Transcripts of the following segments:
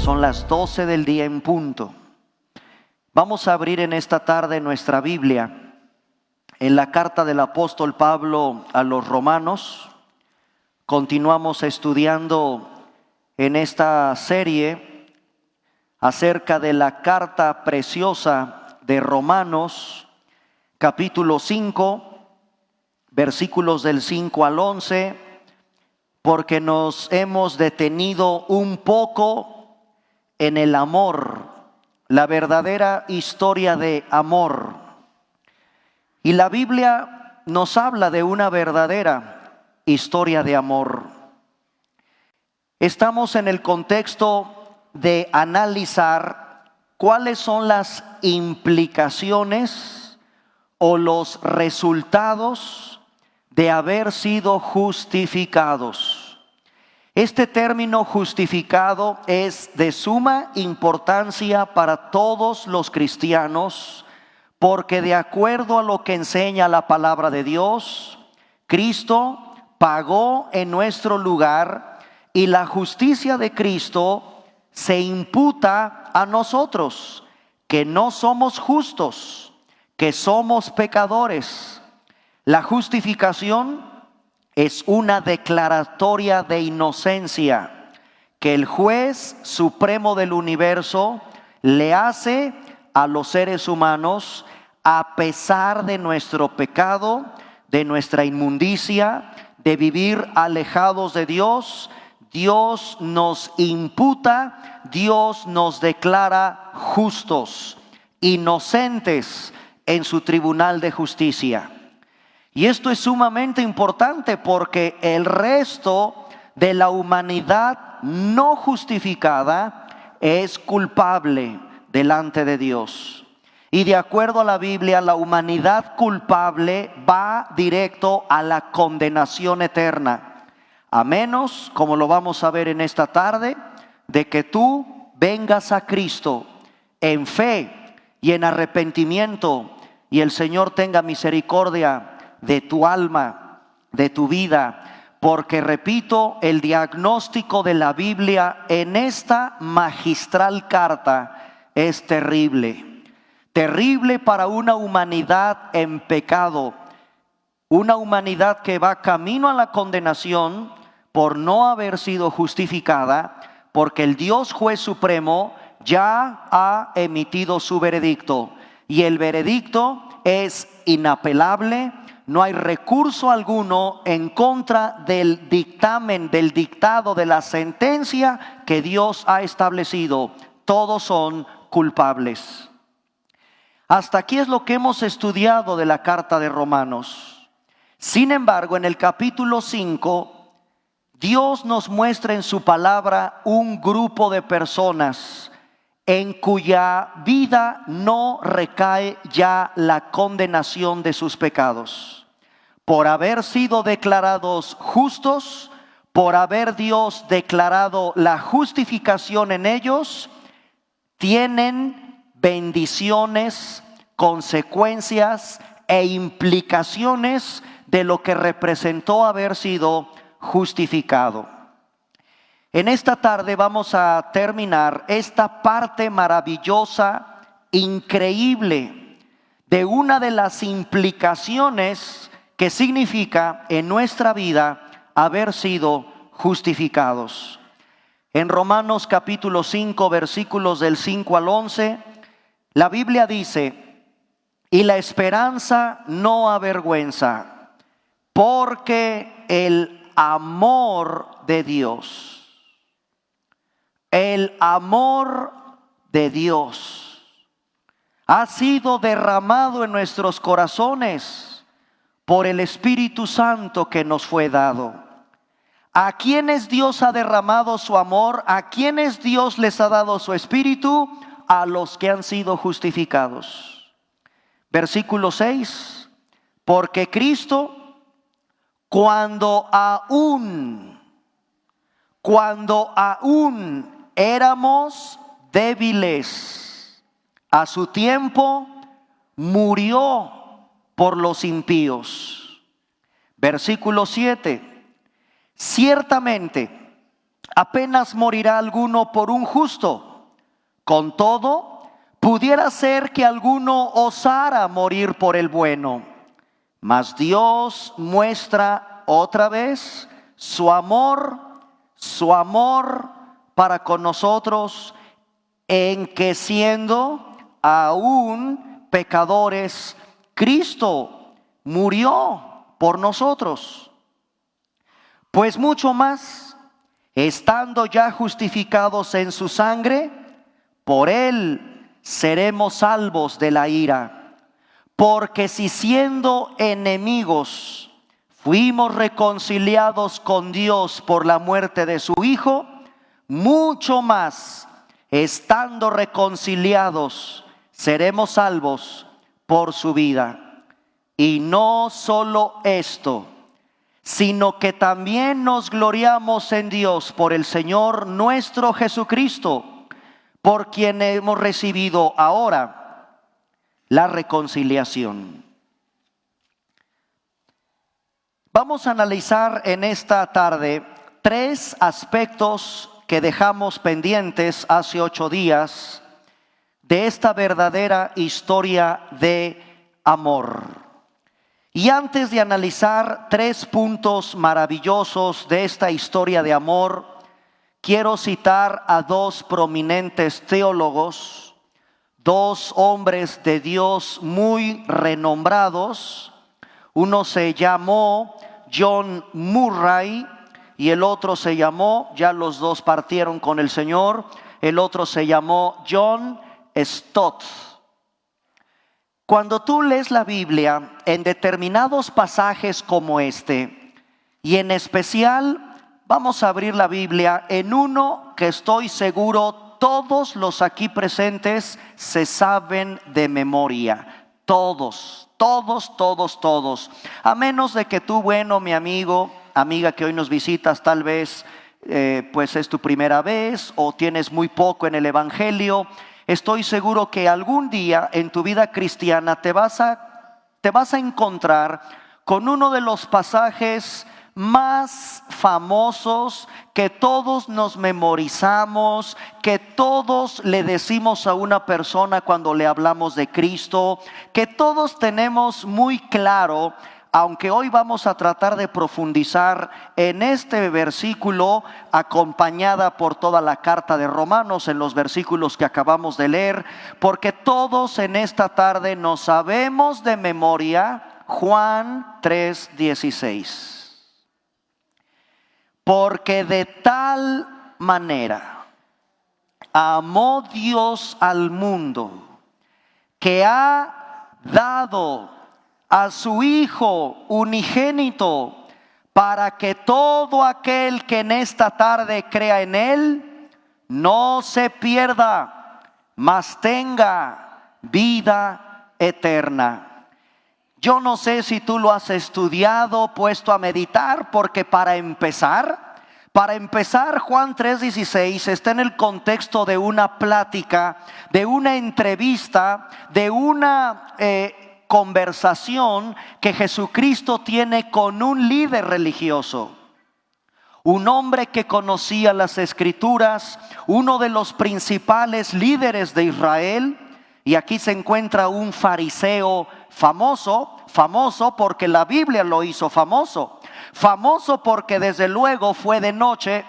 son las 12 del día en punto. Vamos a abrir en esta tarde nuestra Biblia en la carta del apóstol Pablo a los Romanos. Continuamos estudiando en esta serie acerca de la carta preciosa de Romanos, capítulo 5, versículos del 5 al 11, porque nos hemos detenido un poco en el amor, la verdadera historia de amor. Y la Biblia nos habla de una verdadera historia de amor. Estamos en el contexto de analizar cuáles son las implicaciones o los resultados de haber sido justificados. Este término justificado es de suma importancia para todos los cristianos, porque de acuerdo a lo que enseña la palabra de Dios, Cristo pagó en nuestro lugar y la justicia de Cristo se imputa a nosotros, que no somos justos, que somos pecadores. La justificación es una declaratoria de inocencia que el juez supremo del universo le hace a los seres humanos a pesar de nuestro pecado, de nuestra inmundicia, de vivir alejados de Dios. Dios nos imputa, Dios nos declara justos, inocentes en su tribunal de justicia. Y esto es sumamente importante porque el resto de la humanidad no justificada es culpable delante de Dios. Y de acuerdo a la Biblia, la humanidad culpable va directo a la condenación eterna. A menos, como lo vamos a ver en esta tarde, de que tú vengas a Cristo en fe y en arrepentimiento y el Señor tenga misericordia de tu alma, de tu vida, porque repito, el diagnóstico de la Biblia en esta magistral carta es terrible. Terrible para una humanidad en pecado, una humanidad que va camino a la condenación por no haber sido justificada, porque el Dios juez supremo ya ha emitido su veredicto, y el veredicto es inapelable. No hay recurso alguno en contra del dictamen, del dictado, de la sentencia que Dios ha establecido. Todos son culpables. Hasta aquí es lo que hemos estudiado de la carta de Romanos. Sin embargo, en el capítulo 5, Dios nos muestra en su palabra un grupo de personas en cuya vida no recae ya la condenación de sus pecados. Por haber sido declarados justos, por haber Dios declarado la justificación en ellos, tienen bendiciones, consecuencias e implicaciones de lo que representó haber sido justificado. En esta tarde vamos a terminar esta parte maravillosa, increíble, de una de las implicaciones que significa en nuestra vida haber sido justificados. En Romanos capítulo 5, versículos del 5 al 11, la Biblia dice: y la esperanza no avergüenza, porque el amor de Dios, el amor de Dios ha sido derramado en nuestros corazones por el Espíritu Santo que nos fue dado. ¿A quiénes Dios ha derramado su amor? ¿A quiénes Dios les ha dado su Espíritu? A los que han sido justificados. Versículo 6. Porque Cristo, cuando aún éramos débiles, a su tiempo murió por los impíos. Versículo 7. Ciertamente Apenas morirá alguno por un justo. Con todo, pudiera ser que alguno osara morir por el bueno. Mas Dios muestra otra vez su amor para con nosotros, en que siendo aún pecadores, Cristo murió por nosotros. Pues mucho más, estando ya justificados en su sangre, por él seremos salvos de la ira. Porque si siendo enemigos fuimos reconciliados con Dios por la muerte de su Hijo, mucho más, estando reconciliados, seremos salvos por su vida. Y no solo esto, sino que también nos gloriamos en Dios por el Señor nuestro Jesucristo, por quien hemos recibido ahora la reconciliación. Vamos a analizar en esta tarde 3 aspectos que dejamos pendientes hace 8 días de esta verdadera historia de amor. Y antes de analizar 3 puntos maravillosos de esta historia de amor, quiero citar a 2 prominentes teólogos, 2 hombres de Dios muy renombrados. Uno se llamó John Murray y el otro se llamó, ya los 2 partieron con el Señor, el otro se llamó John Stott. Cuando tú lees la Biblia en determinados pasajes como este, y en especial vamos a abrir la Biblia en uno que estoy seguro todos los aquí presentes se saben de memoria. Todos. A menos de que tú, bueno, mi amigo, amiga que hoy nos visitas, tal vez pues es tu primera vez o tienes muy poco en el Evangelio. Estoy seguro que algún día en tu vida cristiana te vas a encontrar con uno de los pasajes más famosos que todos nos memorizamos, que todos le decimos a una persona cuando le hablamos de Cristo, que todos tenemos muy claro. Aunque hoy vamos a tratar de profundizar en este versículo, acompañada por toda la carta de Romanos en los versículos que acabamos de leer, porque todos en esta tarde nos sabemos de memoria Juan 3:16. Porque de tal manera amó Dios al mundo, que ha dado a su Hijo unigénito, para que todo aquel que en esta tarde crea en Él no se pierda, mas tenga vida eterna. Yo no sé si tú lo has estudiado, puesto a meditar, porque para empezar, Juan 3:16 está en el contexto de una plática, de una entrevista, de una conversación que Jesucristo tiene con un líder religioso, un hombre que conocía las Escrituras, uno de los principales líderes de Israel. Y aquí se encuentra un fariseo famoso porque la Biblia lo hizo famoso porque desde luego fue de noche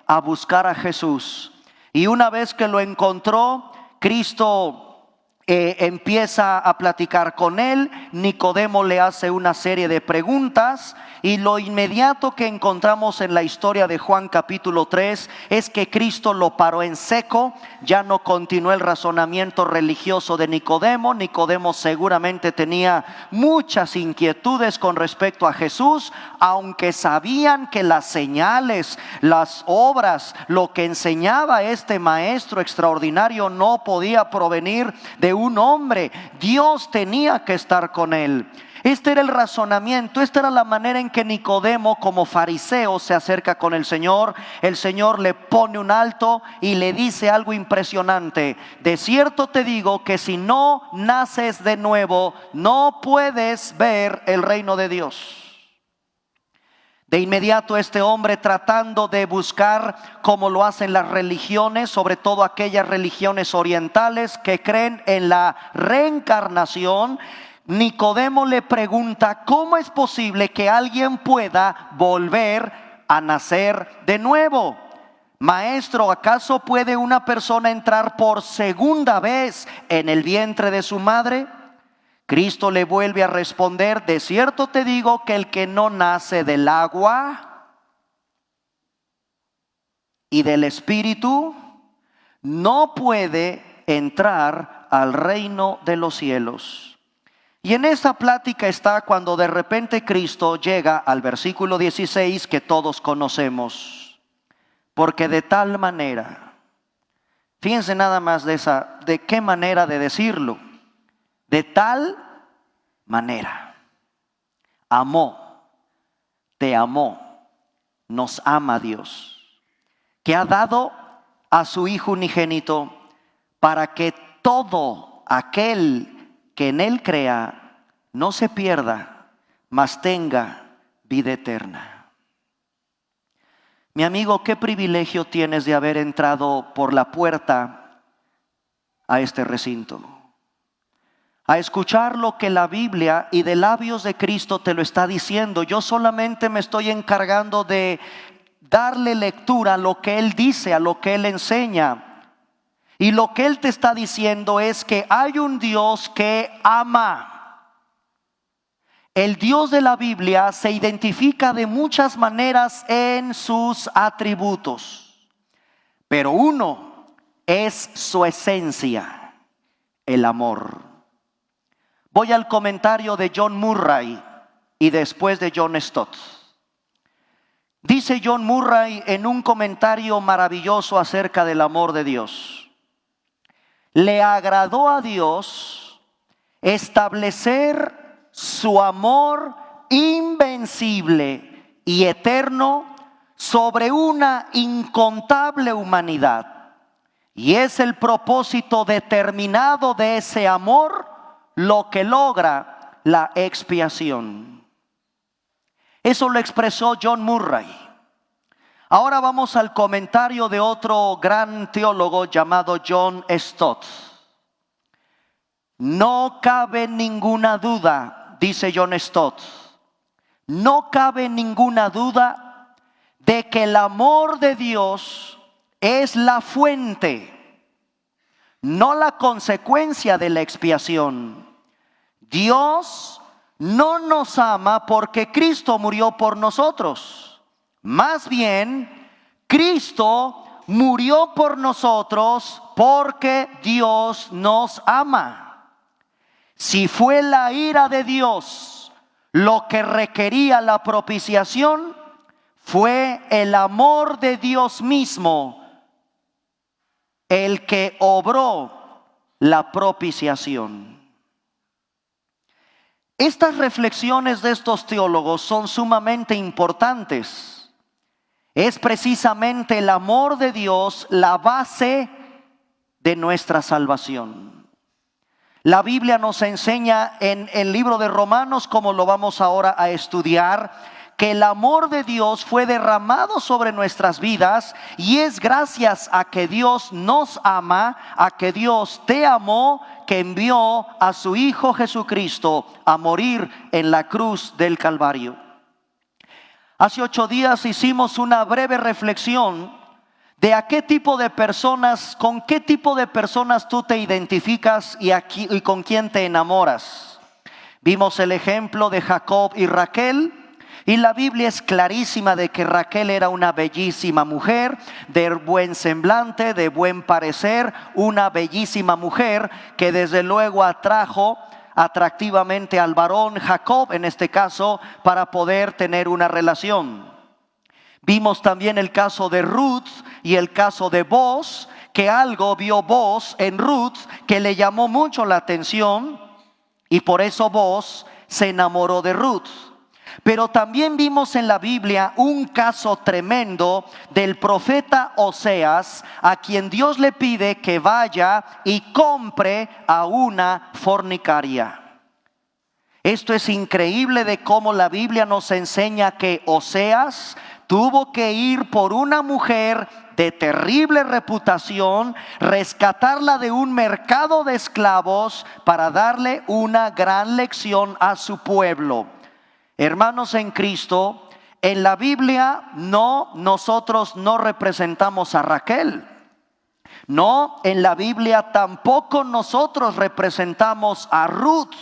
a buscar a Jesús. Y una vez que lo encontró, Cristo empieza a platicar con él. Nicodemo le hace una serie de preguntas, y lo inmediato que encontramos en la historia de Juan capítulo 3 es que Cristo lo paró en seco. Ya no continuó el razonamiento religioso de Nicodemo. Nicodemo seguramente tenía muchas inquietudes con respecto a Jesús, aunque sabían que las señales, las obras, lo que enseñaba este maestro extraordinario no podía provenir de un hombre. Dios tenía que estar con él. Este era el razonamiento, esta era la manera en que Nicodemo, como fariseo, se acerca con el Señor. El Señor le pone un alto y le dice algo impresionante: de cierto te digo que si no naces de nuevo, no puedes ver el reino de Dios. De inmediato este hombre, tratando de buscar como lo hacen las religiones, sobre todo aquellas religiones orientales que creen en la reencarnación, Nicodemo le pregunta: ¿cómo es posible que alguien pueda volver a nacer de nuevo? Maestro, ¿acaso puede una persona entrar por segunda vez en el vientre de su madre? Cristo le vuelve a responder: de cierto te digo que el que no nace del agua y del Espíritu no puede entrar al reino de los cielos. Y en esa plática está cuando de repente Cristo llega al versículo 16 que todos conocemos. Porque de tal manera, fíjense nada más de qué manera de decirlo. De tal manera amó, te amó, nos ama Dios, que ha dado a su Hijo unigénito para que todo aquel que en Él crea no se pierda, mas tenga vida eterna. Mi amigo, qué privilegio tienes de haber entrado por la puerta a este recinto, a escuchar lo que la Biblia y de labios de Cristo te lo está diciendo. Yo solamente me estoy encargando de darle lectura a lo que Él dice, a lo que Él enseña. Y lo que Él te está diciendo es que hay un Dios que ama. El Dios de la Biblia se identifica de muchas maneras en sus atributos, pero uno es su esencia, el amor. Voy al comentario de John Murray y después de John Stott. Dice John Murray en un comentario maravilloso acerca del amor de Dios: le agradó a Dios establecer su amor invencible y eterno sobre una incontable humanidad. Y es el propósito determinado de ese amor lo que logra la expiación. Eso lo expresó John Murray. Ahora vamos al comentario de otro gran teólogo llamado John Stott. No cabe ninguna duda, dice John Stott, no cabe ninguna duda de que el amor de Dios es la fuente, no la consecuencia de la expiación. Dios no nos ama porque Cristo murió por nosotros. Más bien, Cristo murió por nosotros porque Dios nos ama. Si fue la ira de Dios lo que requería la propiciación, fue el amor de Dios mismo el que obró la propiciación. Estas reflexiones de estos teólogos son sumamente importantes. Es precisamente el amor de Dios la base de nuestra salvación. La Biblia nos enseña en el libro de Romanos, como lo vamos ahora a estudiar, que el amor de Dios fue derramado sobre nuestras vidas, y es gracias a que Dios nos ama, a que Dios te amó, que envió a su Hijo Jesucristo a morir en la cruz del Calvario. Hace 8 días hicimos una breve reflexión de a qué tipo de personas, con qué tipo de personas tú te identificas y con quién te enamoras. Vimos el ejemplo de Jacob y Raquel. Y la Biblia es clarísima de que Raquel era una bellísima mujer, de buen semblante, de buen parecer, una bellísima mujer que desde luego atrajo atractivamente al varón Jacob, en este caso, para poder tener una relación. Vimos también el caso de Ruth y el caso de Boaz, que algo vio Boaz en Ruth que le llamó mucho la atención, y por eso Boaz se enamoró de Ruth. Pero también vimos en la Biblia un caso tremendo del profeta Oseas, a quien Dios le pide que vaya y compre a una fornicaria. Esto es increíble de cómo la Biblia nos enseña que Oseas tuvo que ir por una mujer de terrible reputación, rescatarla de un mercado de esclavos para darle una gran lección a su pueblo. Hermanos en Cristo, en la Biblia nosotros no representamos a Raquel. No, en la Biblia tampoco nosotros representamos a Ruth.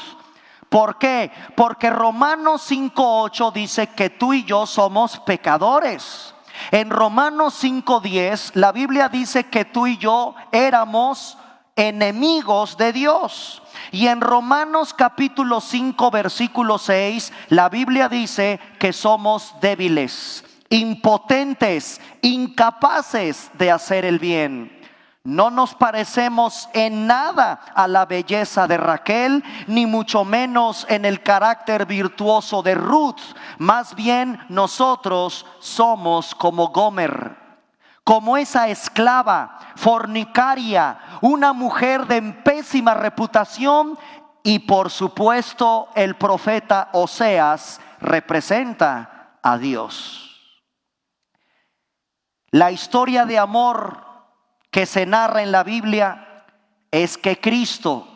¿Por qué? Porque Romanos 5:8 dice que tú y yo somos pecadores. En Romanos 5:10 la Biblia dice que tú y yo éramos enemigos de Dios. Y en Romanos capítulo 5 versículo 6 la Biblia dice que somos débiles, impotentes, incapaces de hacer el bien. No nos parecemos en nada a la belleza de Raquel, ni mucho menos en el carácter virtuoso de Ruth. Más bien nosotros somos como Gomer, como esa esclava fornicaria, una mujer de pésima reputación. Y por supuesto el profeta Oseas representa a Dios. La historia de amor que se narra en la Biblia es que Cristo,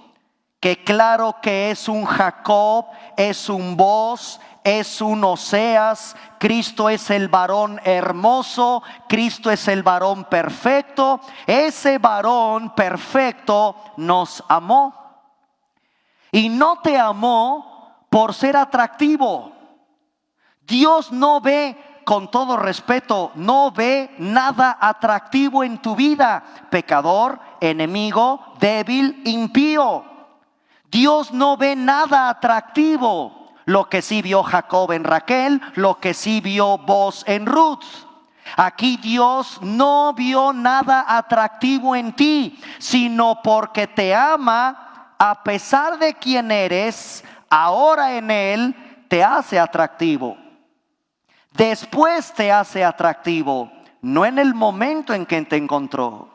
que claro que es un Jacob, es un Boaz, es un Oseas, Cristo es el varón hermoso, Cristo es el varón perfecto. Ese varón perfecto nos amó. Y no te amó por ser atractivo. Dios no ve, con todo respeto, no ve nada atractivo en tu vida, pecador, enemigo, débil, impío. Dios no ve nada atractivo. Lo que sí vio Jacob en Raquel, lo que sí vio Boaz en Ruth. Aquí Dios no vio nada atractivo en ti, sino porque te ama a pesar de quién eres. Ahora en Él te hace atractivo. Después te hace atractivo, no en el momento en que te encontró.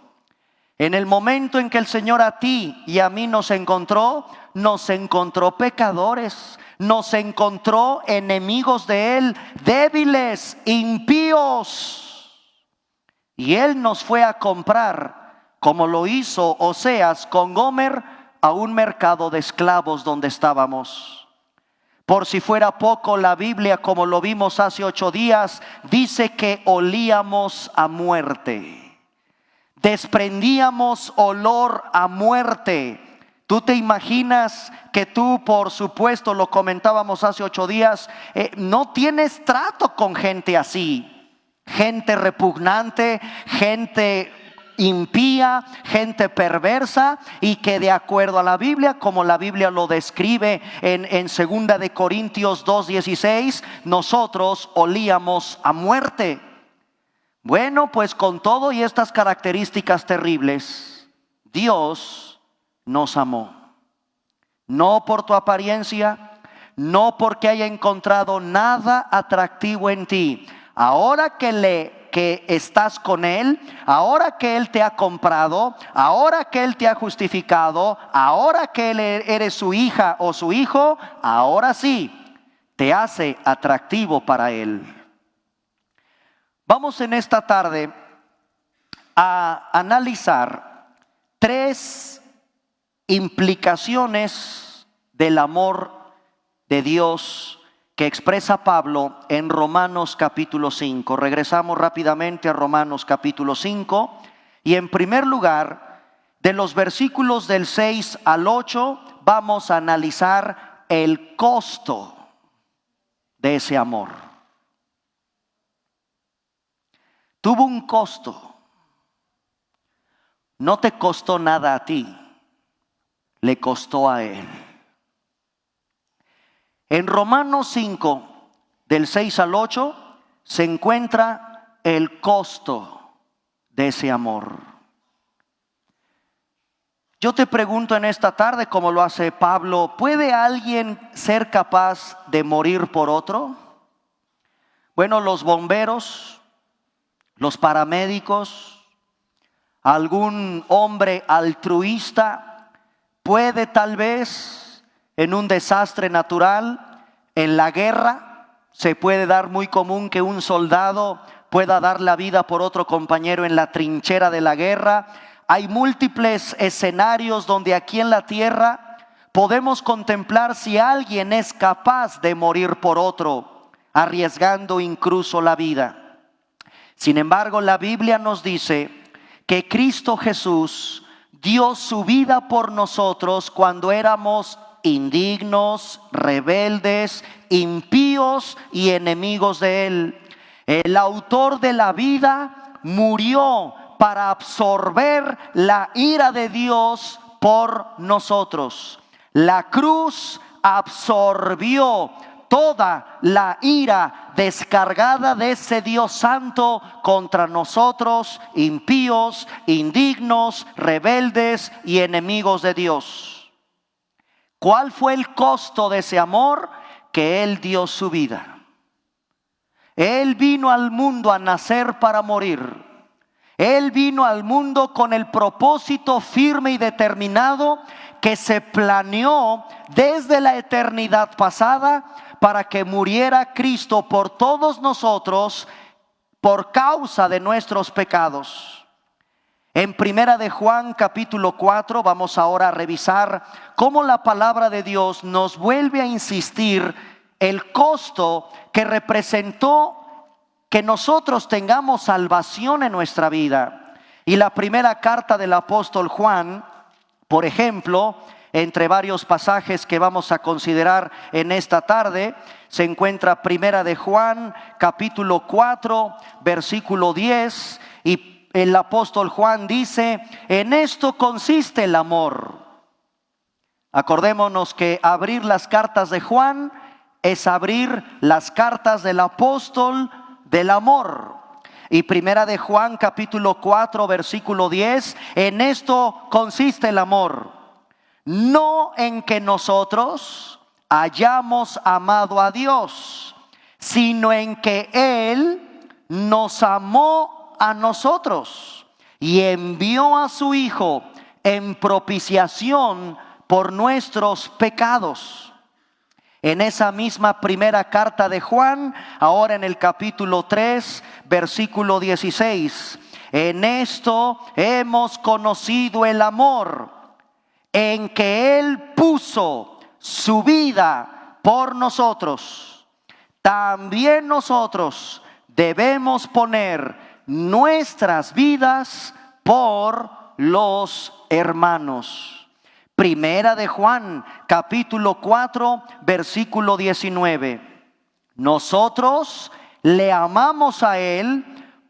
En el momento en que el Señor a ti y a mí nos encontró pecadores, nos encontró enemigos de Él, débiles, impíos. Y Él nos fue a comprar, como lo hizo Oseas con Gomer, a un mercado de esclavos donde estábamos. Por si fuera poco, la Biblia, como lo vimos hace 8 días, dice que olíamos a muerte. Desprendíamos olor a muerte. ¿Tú te imaginas que tú, por supuesto, lo comentábamos hace 8 días, no tienes trato con gente así? Gente repugnante, gente impía, gente perversa, y que de acuerdo a la Biblia, como la Biblia lo describe en 2 de Corintios 2:16, nosotros olíamos a muerte. Bueno, pues con todo y estas características terribles, Dios nos amó. No por tu apariencia, no porque haya encontrado nada atractivo en ti. Ahora que estás con Él, ahora que Él te ha comprado, ahora que Él te ha justificado, ahora que eres su hija o su hijo, ahora sí te hace atractivo para Él. Vamos en esta tarde a analizar 3 implicaciones del amor de Dios que expresa Pablo en Romanos capítulo 5. Regresamos rápidamente a Romanos capítulo 5 y en primer lugar, de los versículos del 6 al 8 vamos a analizar el costo de ese amor. Tuvo un costo. No te costó nada a ti, le costó a Él. En Romanos 5, del 6 al 8, se encuentra el costo de ese amor. Yo te pregunto en esta tarde, como lo hace Pablo, ¿puede alguien ser capaz de morir por otro? Bueno, los bomberos, los paramédicos, algún hombre altruista puede tal vez en un desastre natural, en la guerra. Se puede dar muy común que un soldado pueda dar la vida por otro compañero en la trinchera de la guerra. Hay múltiples escenarios donde aquí en la tierra podemos contemplar si alguien es capaz de morir por otro, arriesgando incluso la vida. Sin embargo, la Biblia nos dice que Cristo Jesús dio su vida por nosotros cuando éramos indignos, rebeldes, impíos y enemigos de Él. El autor de la vida murió para absorber la ira de Dios por nosotros. La cruz absorbió toda la ira descargada de ese Dios santo contra nosotros, impíos, indignos, rebeldes y enemigos de Dios. ¿Cuál fue el costo de ese amor? Que Él dio su vida. Él vino al mundo a nacer para morir. Él vino al mundo con el propósito firme y determinado que se planeó desde la eternidad pasada para que muriera Cristo por todos nosotros por causa de nuestros pecados. En Primera de Juan capítulo 4 vamos ahora a revisar cómo la palabra de Dios nos vuelve a insistir el costo que representó que nosotros tengamos salvación en nuestra vida. Y la primera carta del apóstol Juan, por ejemplo, entre varios pasajes que vamos a considerar en esta tarde, se encuentra Primera de Juan, capítulo 4, versículo 10, y el apóstol Juan dice: en esto consiste el amor. Acordémonos que abrir las cartas de Juan es abrir las cartas del apóstol del amor. Y Primera de Juan capítulo 4 versículo 10, en esto consiste el amor, no en que nosotros hayamos amado a Dios, sino en que Él nos amó a nosotros y envió a su Hijo en propiciación por nuestros pecados. En esa misma primera carta de Juan, ahora en el capítulo 3, versículo 16. En esto hemos conocido el amor, en que Él puso su vida por nosotros. También nosotros debemos poner nuestras vidas por los hermanos. Primera de Juan, capítulo 4, versículo 19. Nosotros le amamos a Él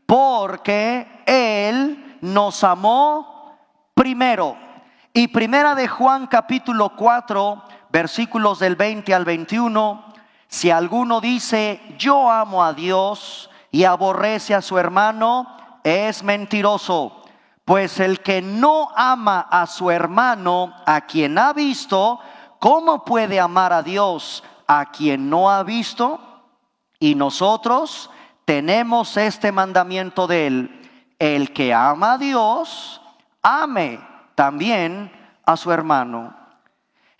porque Él nos amó primero. Y Primera de Juan, capítulo 4, versículos del 20 al 21. Si alguno dice: yo amo a Dios, y aborrece a su hermano, es mentiroso. Pues el que no ama a su hermano, a quien ha visto, ¿cómo puede amar a Dios a quien no ha visto? Y nosotros tenemos este mandamiento de Él: el que ama a Dios, ame también a su hermano.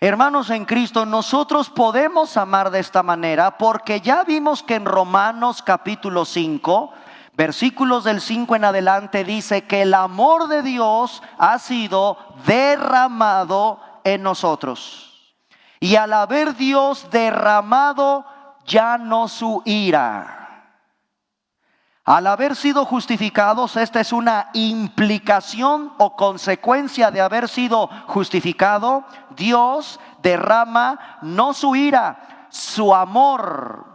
Hermanos en Cristo, nosotros podemos amar de esta manera porque ya vimos que en Romanos capítulo 5, versículos del 5 en adelante, dice que el amor de Dios ha sido derramado en nosotros. Y al haber Dios derramado ya no su ira, al haber sido justificados, esta es una implicación o consecuencia de haber sido justificado. Dios derrama no su ira, su amor.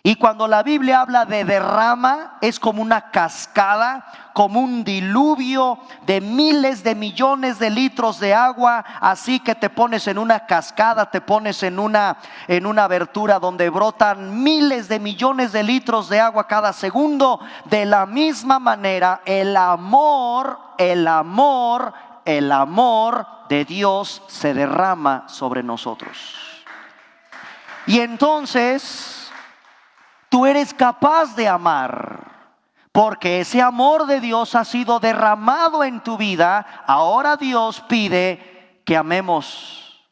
Y cuando la Biblia habla de derrama, es como una cascada, como un diluvio de miles de millones de litros de agua. Así que te pones en una cascada, te pones en una abertura donde brotan miles de millones de litros de agua cada segundo. De la misma manera, el amor de Dios se derrama sobre nosotros. Y entonces tú eres capaz de amar, porque ese amor de Dios ha sido derramado en tu vida. Ahora Dios pide que amemos,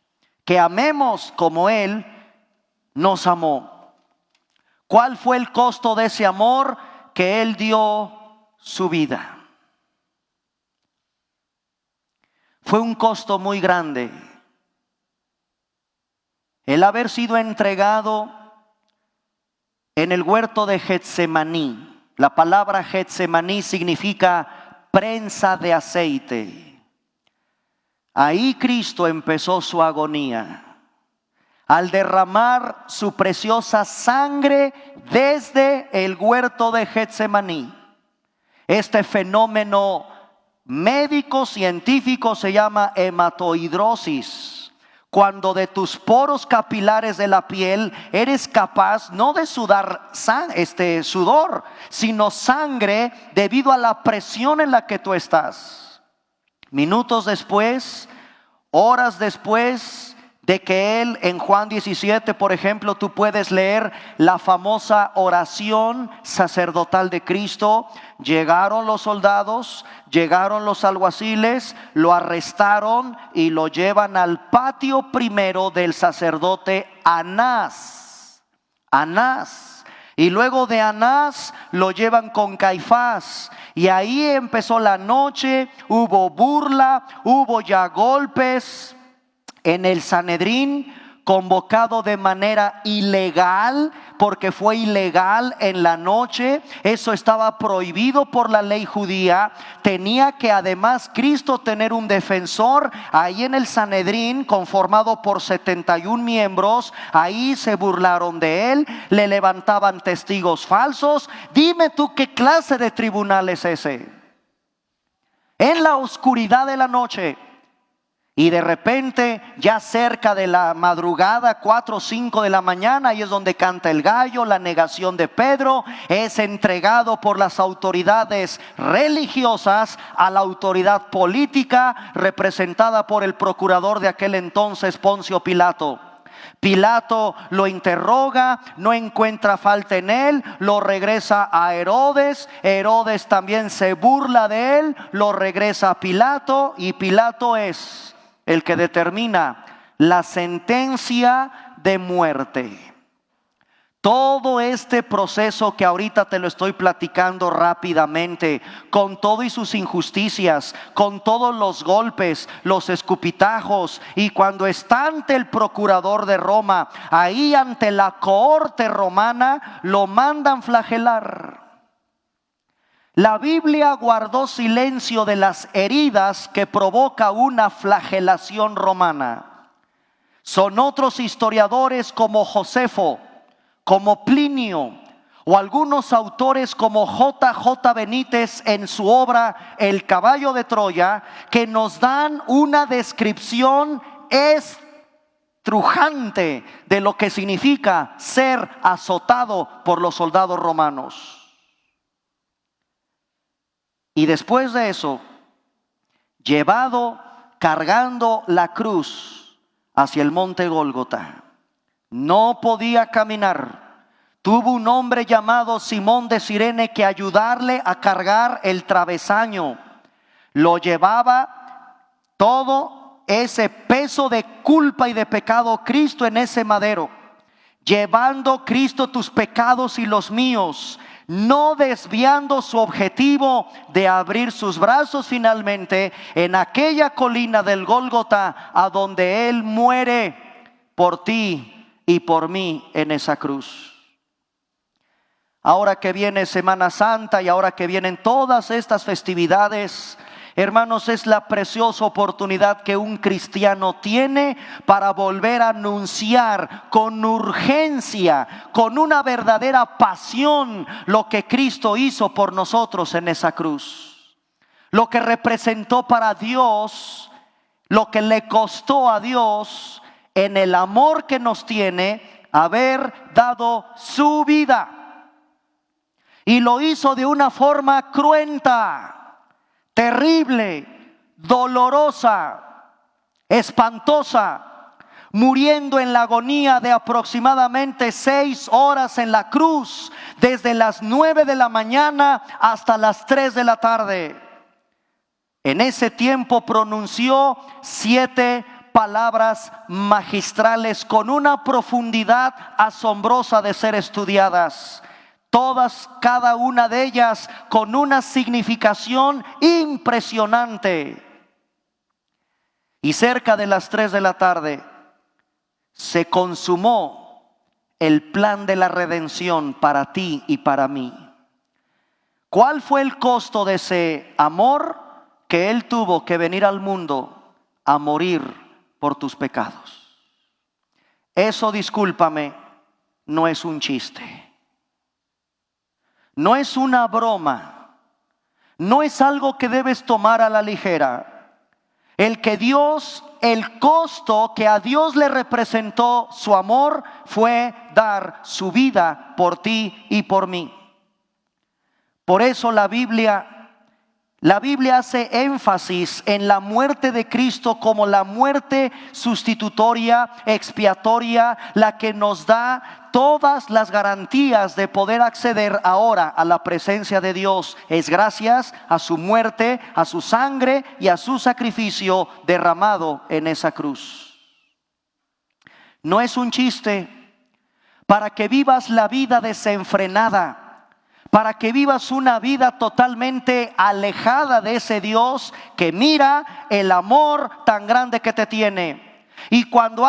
que amemos como Él nos amó. ¿Cuál fue el costo de ese amor? Que Él dio su vida. Fue un costo muy grande el haber sido entregado en el huerto de Getsemaní. La palabra Getsemaní significa prensa de aceite. Ahí Cristo empezó su agonía al derramar su preciosa sangre desde el huerto de Getsemaní. Este fenómeno médico científico se llama hematohidrosis. Cuando de tus poros capilares de la piel eres capaz no de sudar sudor, sino sangre debido a la presión en la que tú estás. Minutos después, horas después de que Él, en Juan 17, por ejemplo, tú puedes leer la famosa oración sacerdotal de Cristo. Llegaron los soldados, llegaron los alguaciles, lo arrestaron y lo llevan al patio primero del sacerdote Anás. Y luego de Anás lo llevan con Caifás. Y ahí empezó la noche, hubo burla, hubo ya golpes en el Sanedrín, convocado de manera ilegal, porque fue ilegal en la noche. Eso estaba prohibido por la ley judía. Tenía que además Cristo tener un defensor ahí en el Sanedrín, conformado por 71 miembros. Ahí se burlaron de Él, le levantaban testigos falsos. Dime tú qué clase de tribunal es ese. En la oscuridad de la noche. Y de repente, ya cerca de la madrugada, 4 o 5 de la mañana, ahí es donde canta el gallo. La negación de Pedro es entregado por las autoridades religiosas a la autoridad política, representada por el procurador de aquel entonces, Poncio Pilato. Pilato lo interroga, no encuentra falta en él, lo regresa a Herodes. Herodes también se burla de él, lo regresa a Pilato, y Pilato es el que determina la sentencia de muerte. Todo este proceso que ahorita te lo estoy platicando rápidamente, con todo y sus injusticias, con todos los golpes, los escupitajos, y cuando está ante el procurador de Roma, ahí ante la cohorte romana, lo mandan flagelar. La Biblia guardó silencio de las heridas que provoca una flagelación romana. Son otros historiadores como Josefo, como Plinio, o algunos autores como J.J. Benítez en su obra El caballo de Troya, que nos dan una descripción estrujante de lo que significa ser azotado por los soldados romanos. Y después de eso, llevado cargando la cruz hacia el monte Gólgota, no podía caminar. Tuvo un hombre llamado Simón de Cirene que ayudarle a cargar el travesaño. Lo llevaba todo ese peso de culpa y de pecado Cristo en ese madero, llevando Cristo tus pecados y los míos, no desviando su objetivo de abrir sus brazos finalmente en aquella colina del Gólgota, a donde Él muere por ti y por mí en esa cruz. Ahora que viene Semana Santa y ahora que vienen todas estas festividades, hermanos, es la preciosa oportunidad que un cristiano tiene para volver a anunciar con urgencia, con una verdadera pasión, lo que Cristo hizo por nosotros en esa cruz. Lo que representó para Dios, lo que le costó a Dios en el amor que nos tiene, haber dado su vida. Y lo hizo de una forma cruenta, terrible, dolorosa, espantosa, muriendo en la agonía de aproximadamente 6 horas en la cruz, desde las 9 de la mañana hasta las 3 de la tarde. En ese tiempo pronunció 7 palabras magistrales con una profundidad asombrosa de ser estudiadas. Todas, cada una de ellas con una significación impresionante. Y cerca de las 3 de la tarde se consumó el plan de la redención para ti y para mí. ¿Cuál fue el costo de ese amor? Que Él tuvo que venir al mundo a morir por tus pecados. Eso, discúlpame, no es un chiste. No es una broma. No es algo que debes tomar a la ligera. El costo que a Dios le representó su amor fue dar su vida por ti y por mí. Por eso la Biblia hace énfasis en la muerte de Cristo como la muerte sustitutoria, expiatoria, la que nos da todas las garantías de poder acceder ahora a la presencia de Dios. Es gracias a su muerte, a su sangre y a su sacrificio derramado en esa cruz. No es un chiste. Para que vivas la vida desenfrenada, para que vivas una vida totalmente alejada de ese Dios que mira el amor tan grande que te tiene. Y cuando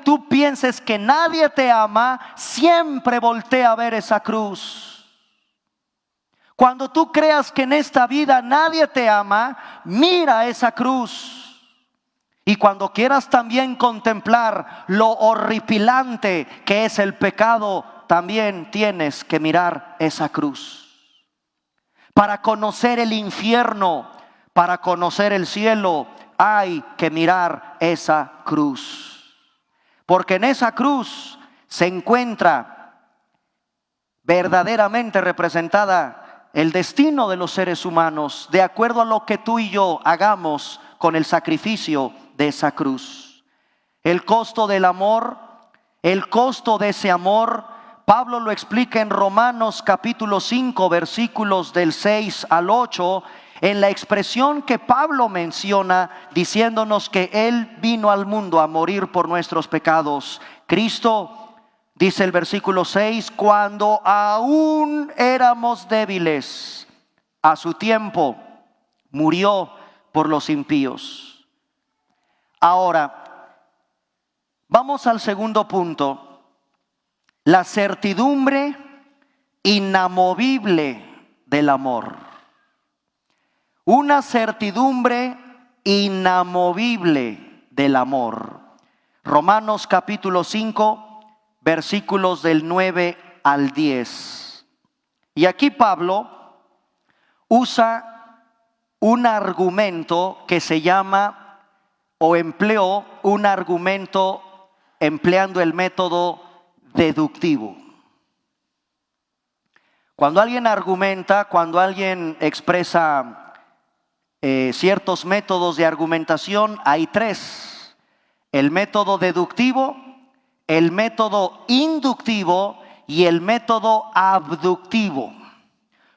tú pienses que nadie te ama, siempre voltea a ver esa cruz. Cuando tú creas que en esta vida nadie te ama, mira esa cruz. Y cuando quieras también contemplar lo horripilante que es el pecado, también tienes que mirar esa cruz. Para conocer el infierno, para conocer el cielo, hay que mirar esa cruz. Porque en esa cruz se encuentra verdaderamente representada el destino de los seres humanos, de acuerdo a lo que tú y yo hagamos con el sacrificio de esa cruz. El costo del amor, el costo de ese amor, Pablo lo explica en Romanos capítulo 5, versículos del 6 al 8, en la expresión que Pablo menciona, diciéndonos que Él vino al mundo a morir por nuestros pecados. Cristo, dice el versículo 6, cuando aún éramos débiles, a su tiempo murió por los impíos. Ahora, vamos al segundo punto. La certidumbre inamovible del amor. Una certidumbre inamovible del amor. Romanos capítulo 5, versículos del 9 al 10. Y aquí Pablo usa un argumento que se llama, o empleó un argumento empleando el método deductivo. Cuando alguien argumenta, cuando alguien expresa ciertos métodos de argumentación, hay 3: el método deductivo, el método inductivo y el método abductivo.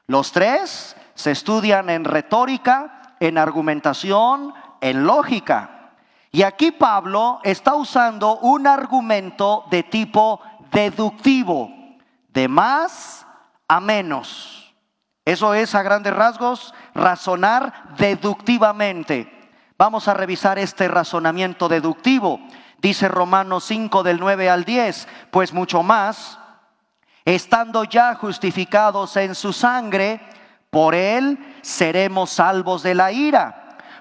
Los 3 se estudian en retórica, en argumentación, en lógica. Y aquí Pablo está usando un argumento de tipo deductivo, de más a menos. Eso es, a grandes rasgos, razonar deductivamente. Vamos a revisar este razonamiento deductivo. Dice Romanos 5 del 9 al 10, pues mucho más, estando ya justificados en su sangre, por él seremos salvos de la ira.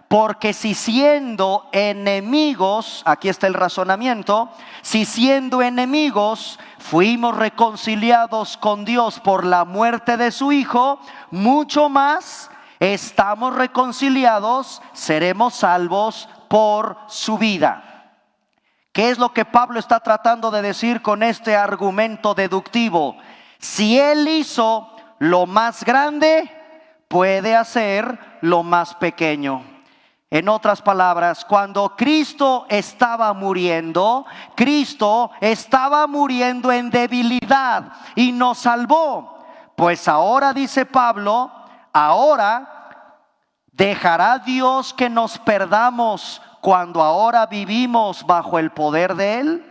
Porque si siendo enemigos, aquí está el razonamiento, si siendo enemigos fuimos reconciliados con Dios por la muerte de su Hijo, mucho más estamos reconciliados, seremos salvos por su vida. ¿Qué es lo que Pablo está tratando de decir con este argumento deductivo? Si Él hizo lo más grande, puede hacer lo más pequeño. En otras palabras, cuando Cristo estaba muriendo en debilidad y nos salvó. Pues ahora, dice Pablo, ahora dejará Dios que nos perdamos cuando ahora vivimos bajo el poder de Él?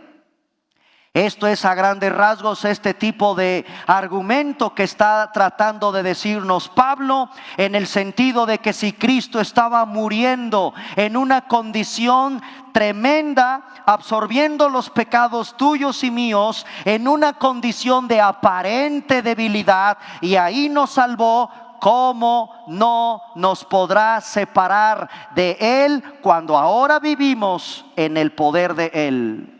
Esto es a grandes rasgos este tipo de argumento que está tratando de decirnos Pablo, en el sentido de que si Cristo estaba muriendo en una condición tremenda, absorbiendo los pecados tuyos y míos, en una condición de aparente debilidad, y ahí nos salvó, ¿cómo no nos podrá separar de Él cuando ahora vivimos en el poder de Él?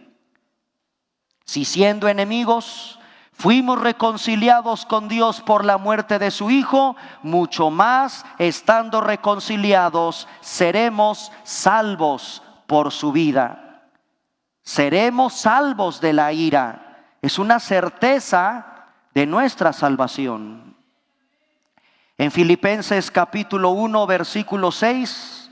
Si siendo enemigos fuimos reconciliados con Dios por la muerte de su Hijo, mucho más estando reconciliados seremos salvos por su vida. Seremos salvos de la ira. Es una certeza de nuestra salvación. En Filipenses capítulo 1 versículo 6,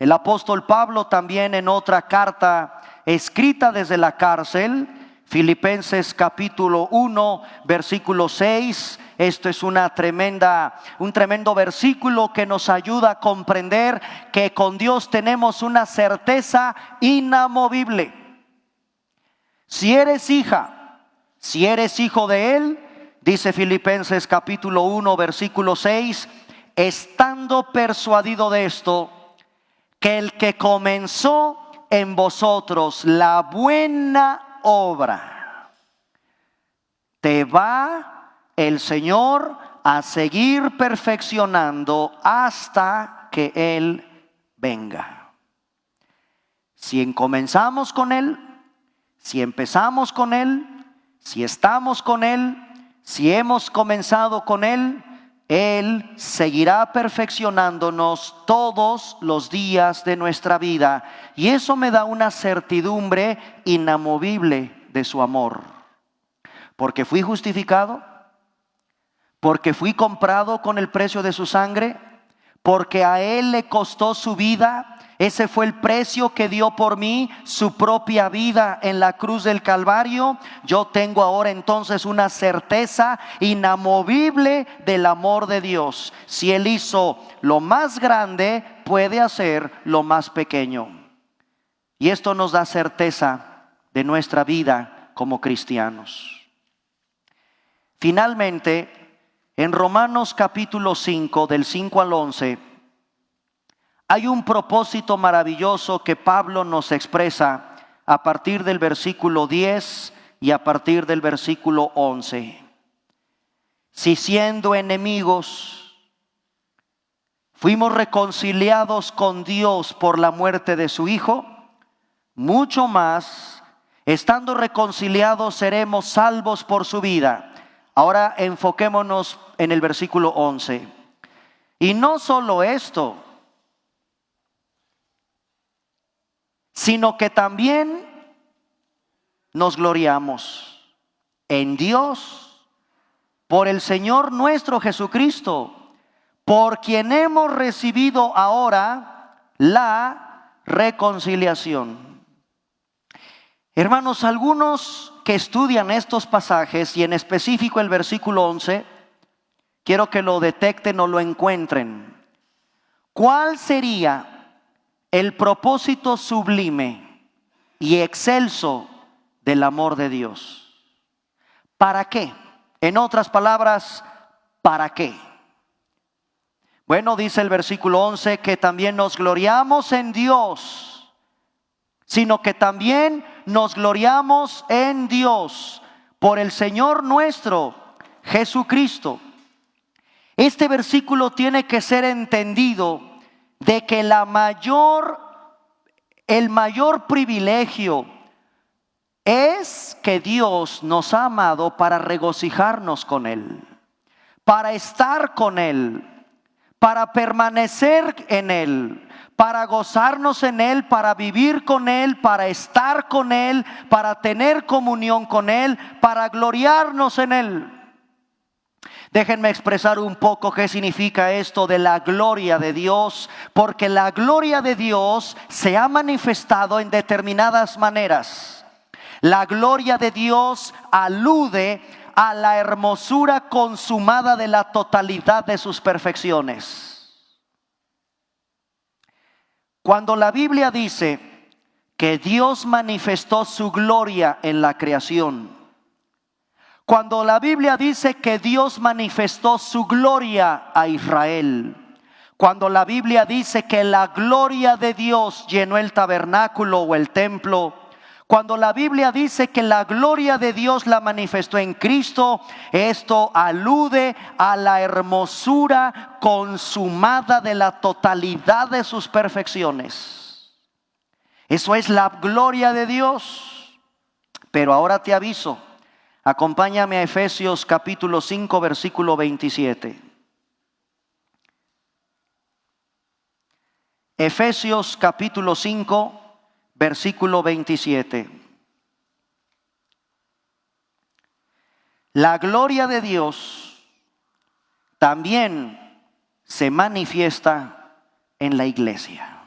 el apóstol Pablo también en otra carta escrita desde la cárcel, Filipenses capítulo 1 versículo 6, esto es un tremendo versículo que nos ayuda a comprender que con Dios tenemos una certeza inamovible. Si eres hija, si eres hijo de Él, dice Filipenses capítulo 1 versículo 6, estando persuadido de esto, que el que comenzó en vosotros la buena obra, te va el Señor a seguir perfeccionando hasta que Él venga. Si comenzamos con Él, si empezamos con Él, si estamos con Él, si hemos comenzado con Él, Él seguirá perfeccionándonos todos los días de nuestra vida. Y eso me da una certidumbre inamovible de su amor. Porque fui justificado, porque fui comprado con el precio de su sangre, porque a Él le costó su vida. Ese fue el precio que dio por mí, su propia vida en la cruz del Calvario. Yo tengo ahora entonces una certeza inamovible del amor de Dios. Si Él hizo lo más grande, puede hacer lo más pequeño. Y esto nos da certeza de nuestra vida como cristianos. Finalmente, en Romanos capítulo 5, del 5 al 11, hay un propósito maravilloso que Pablo nos expresa a partir del versículo 10 y a partir del versículo 11. Si siendo enemigos fuimos reconciliados con Dios por la muerte de su Hijo, mucho más, estando reconciliados, seremos salvos por su vida. Ahora enfoquémonos en el versículo 11. Y no solo esto, sino que también nos gloriamos en Dios por el Señor nuestro Jesucristo, por quien hemos recibido ahora la reconciliación. Hermanos, algunos que estudian estos pasajes y en específico el versículo 11, quiero que lo detecten o lo encuentren. ¿Cuál sería el propósito sublime y excelso del amor de Dios? ¿Para qué? En otras palabras, ¿para qué? Bueno, dice el versículo 11 que también nos gloriamos en Dios, sino que también nos gloriamos en Dios por el Señor nuestro Jesucristo. Este versículo tiene que ser entendido de que el mayor privilegio es que Dios nos ha amado para regocijarnos con Él, para estar con Él, para permanecer en Él, para gozarnos en Él, para vivir con Él, para estar con Él, para tener comunión con Él, para gloriarnos en Él. Déjenme expresar un poco qué significa esto de la gloria de Dios, porque la gloria de Dios se ha manifestado en determinadas maneras. La gloria de Dios alude a la hermosura consumada de la totalidad de sus perfecciones. Cuando la Biblia dice que Dios manifestó su gloria en la creación, cuando la Biblia dice que Dios manifestó su gloria a Israel, cuando la Biblia dice que la gloria de Dios llenó el tabernáculo o el templo, cuando la Biblia dice que la gloria de Dios la manifestó en Cristo, esto alude a la hermosura consumada de la totalidad de sus perfecciones. Eso es la gloria de Dios. Pero ahora te aviso, acompáñame a Efesios capítulo 5, versículo 27. Efesios capítulo 5, versículo 27. La gloria de Dios también se manifiesta en la iglesia.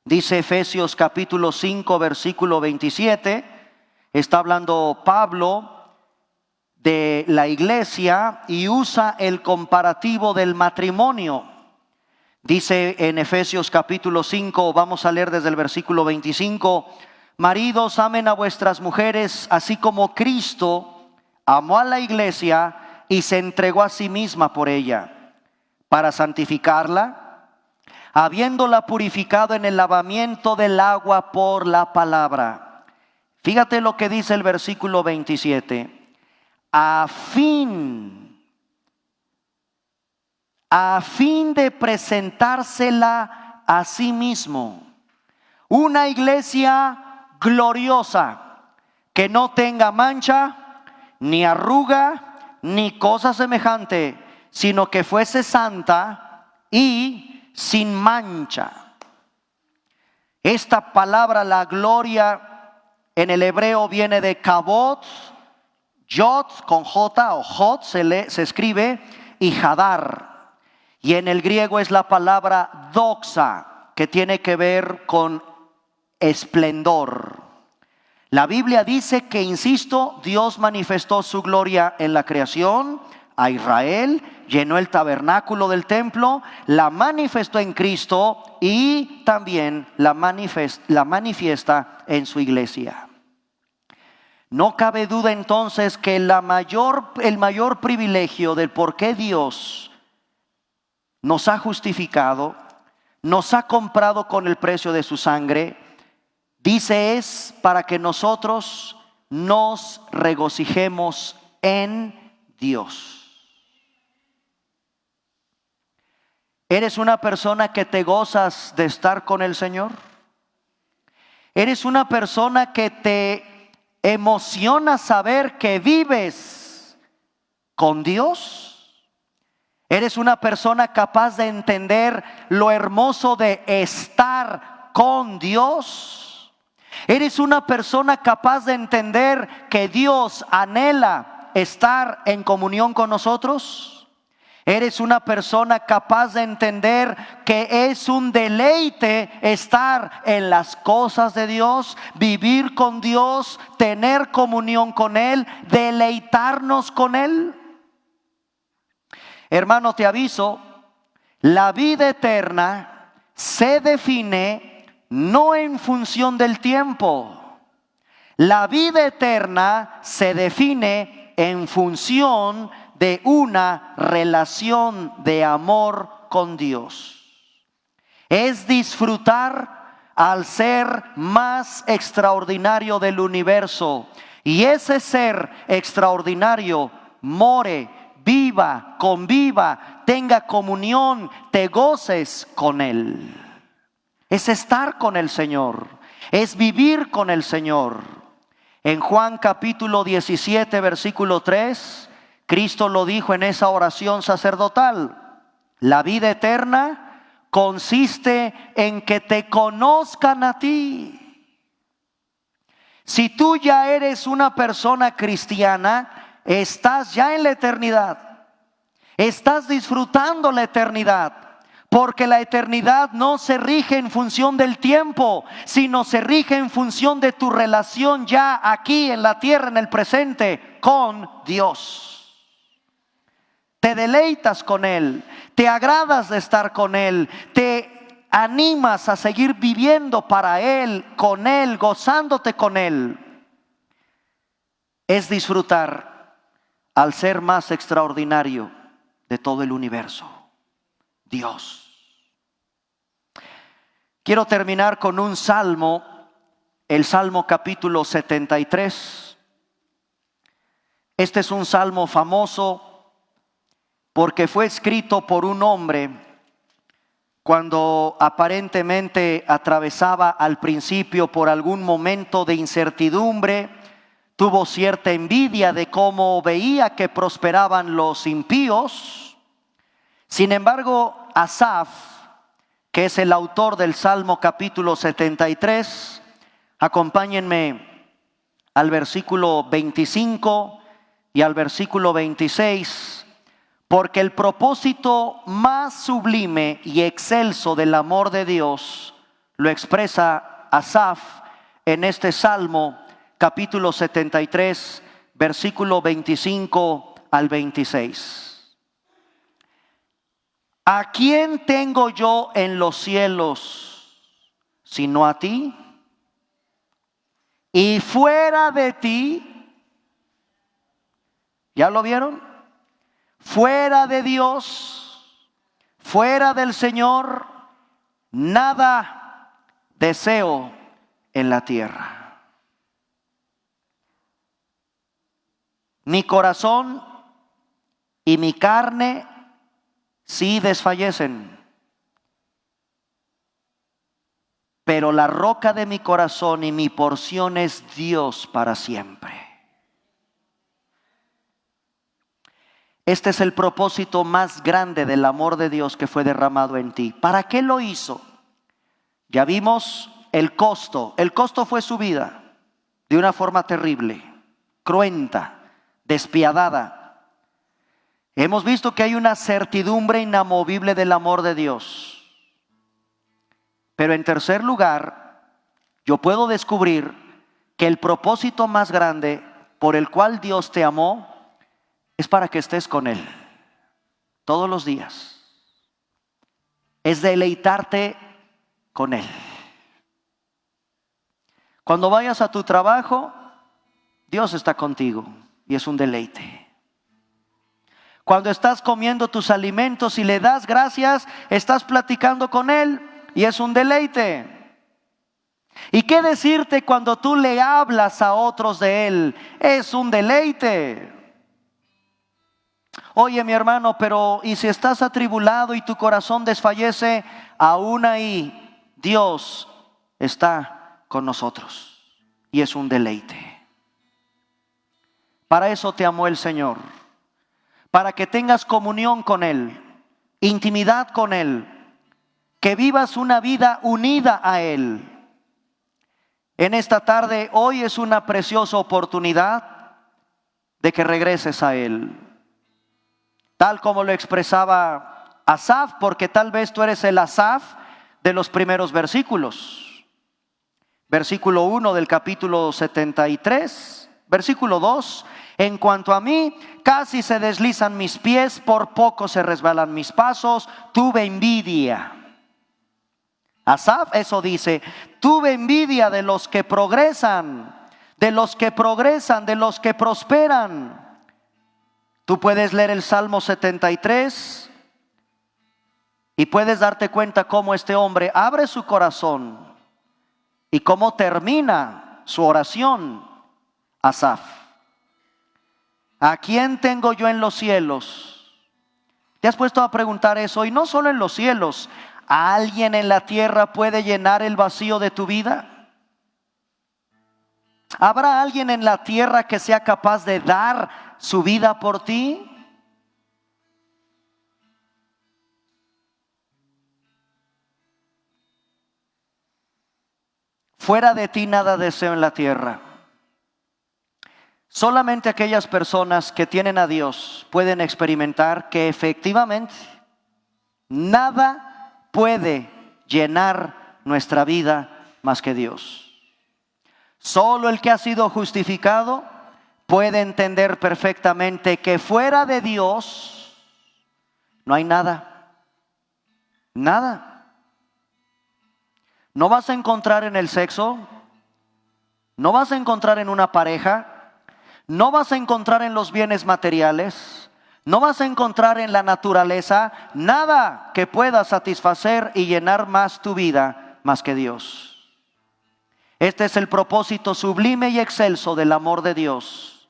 Dice Efesios capítulo 5, versículo 27. Está hablando Pablo de la iglesia y usa el comparativo del matrimonio. Dice en Efesios capítulo 5, vamos a leer desde el versículo 25: maridos, amen a vuestras mujeres, así como Cristo amó a la iglesia y se entregó a sí misma por ella, para santificarla, habiéndola purificado en el lavamiento del agua por la palabra. Fíjate lo que dice el versículo 27. A fin de presentársela a sí mismo, una iglesia gloriosa, que no tenga mancha, ni arruga, ni cosa semejante, sino que fuese santa y sin mancha. Esta palabra, la gloria, en el hebreo viene de kavod, yod con J o jod se escribe, y hadar. Y en el griego es la palabra doxa, que tiene que ver con esplendor. La Biblia dice que, insisto, Dios manifestó su gloria en la creación a Israel, llenó el tabernáculo del templo, la manifestó en Cristo y también la manifiesta en su iglesia. No cabe duda entonces que el mayor privilegio del por qué Dios nos ha justificado, nos ha comprado con el precio de su sangre, dice, es para que nosotros nos regocijemos en Dios. ¿Eres una persona que te gozas de estar con el Señor? ¿Eres una persona que te emociona saber que vives con Dios? ¿Eres una persona capaz de entender lo hermoso de estar con Dios? ¿Eres una persona capaz de entender que Dios anhela estar en comunión con nosotros? ¿Eres una persona capaz de entender que es un deleite estar en las cosas de Dios, vivir con Dios, tener comunión con Él, deleitarnos con Él? Hermano, te aviso, la vida eterna se define no en función del tiempo. La vida eterna se define en función de una relación de amor con Dios. Es disfrutar al ser más extraordinario del universo, y ese ser extraordinario more, viva, conviva, tenga comunión, te goces con Él. Es estar con el Señor, es vivir con el Señor. En Juan capítulo 17, versículo 3, Cristo lo dijo en esa oración sacerdotal: la vida eterna consiste en que te conozcan a ti. Si tú ya eres una persona cristiana, estás ya en la eternidad. Estás disfrutando la eternidad, porque la eternidad no se rige en función del tiempo, sino se rige en función de tu relación ya aquí en la tierra, en el presente, con Dios. Te deleitas con Él, te agradas de estar con Él, te animas a seguir viviendo para Él, con Él, gozándote con Él, es disfrutar al ser más extraordinario de todo el universo, Dios. Quiero terminar con un salmo, el Salmo capítulo 73. Este es un salmo famoso porque fue escrito por un hombre cuando aparentemente atravesaba al principio por algún momento de incertidumbre, tuvo cierta envidia de cómo veía que prosperaban los impíos. Sin embargo, Asaf, que es el autor del Salmo capítulo 73, acompáñenme al versículo 25 y al versículo 26, porque el propósito más sublime y excelso del amor de Dios lo expresa Asaf en este Salmo capítulo 73, versículo 25 al 26. ¿A quién tengo yo en los cielos sino a ti? Y fuera de ti, ¿ya lo vieron? Fuera de Dios, fuera del Señor, nada deseo en la tierra. Mi corazón y mi carne sí desfallecen, pero la roca de mi corazón y mi porción es Dios para siempre. Este es el propósito más grande del amor de Dios que fue derramado en ti. ¿Para qué lo hizo? Ya vimos el costo. El costo fue su vida de una forma terrible, cruenta, despiadada. Hemos visto que hay una certidumbre inamovible del amor de Dios. Pero en tercer lugar, yo puedo descubrir que el propósito más grande por el cual Dios te amó es para que estés con Él todos los días. Es deleitarte con Él. Cuando vayas a tu trabajo, Dios está contigo y es un deleite. Cuando estás comiendo tus alimentos y le das gracias, estás platicando con Él y es un deleite. ¿Y qué decirte cuando tú le hablas a otros de Él? Es un deleite. Oye, mi hermano, pero ¿y si estás atribulado y tu corazón desfallece? Aún ahí Dios está con nosotros y es un deleite. Para eso te amó el Señor, para que tengas comunión con Él, intimidad con Él, que vivas una vida unida a Él. En esta tarde, hoy es una preciosa oportunidad de que regreses a Él. Tal como lo expresaba Asaf, porque tal vez tú eres el Asaf de los primeros versículos. Versículo 1 del capítulo 73, versículo 2. En cuanto a mí, casi se deslizan mis pies, por poco se resbalan mis pasos, tuve envidia. Asaf eso dice, tuve envidia de los que progresan, de los que progresan, de los que prosperan. Tú puedes leer el Salmo 73 y puedes darte cuenta cómo este hombre abre su corazón y cómo termina su oración. Asaf: ¿a quién tengo yo en los cielos? ¿Te has puesto a preguntar eso? Y no solo en los cielos, ¿alguien en la tierra puede llenar el vacío de tu vida? ¿Habrá alguien en la tierra que sea capaz de dar su vida por ti? Fuera de ti nada deseo en la tierra. Solamente aquellas personas que tienen a Dios pueden experimentar que efectivamente nada puede llenar nuestra vida más que Dios. Solo el que ha sido justificado puede entender perfectamente que fuera de Dios no hay nada. Nada. no vas a encontrar en el sexo, no vas a encontrar en una pareja, no vas a encontrar en los bienes materiales, no vas a encontrar en la naturaleza nada que pueda satisfacer y llenar más tu vida más que Dios. Este es el propósito sublime y excelso del amor de Dios,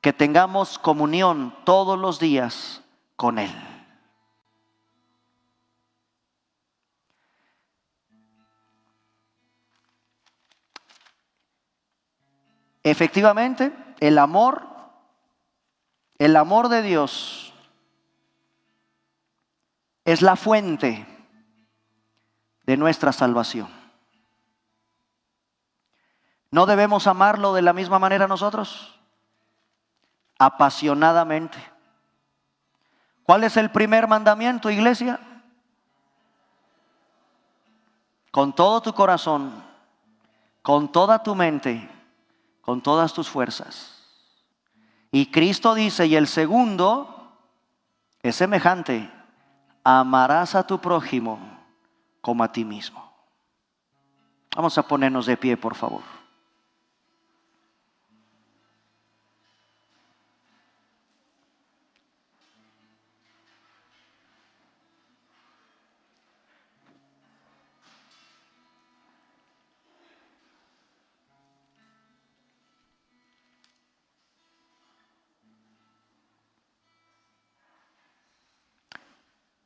que tengamos comunión todos los días con Él. Efectivamente, el amor de Dios es la fuente de nuestra salvación. ¿No debemos amarlo de la misma manera nosotros? Apasionadamente. ¿Cuál es el primer mandamiento, iglesia? Con todo tu corazón, con toda tu mente, con todas tus fuerzas. Y Cristo dice, y el segundo es semejante: amarás a tu prójimo como a ti mismo. Vamos a ponernos de pie, por favor.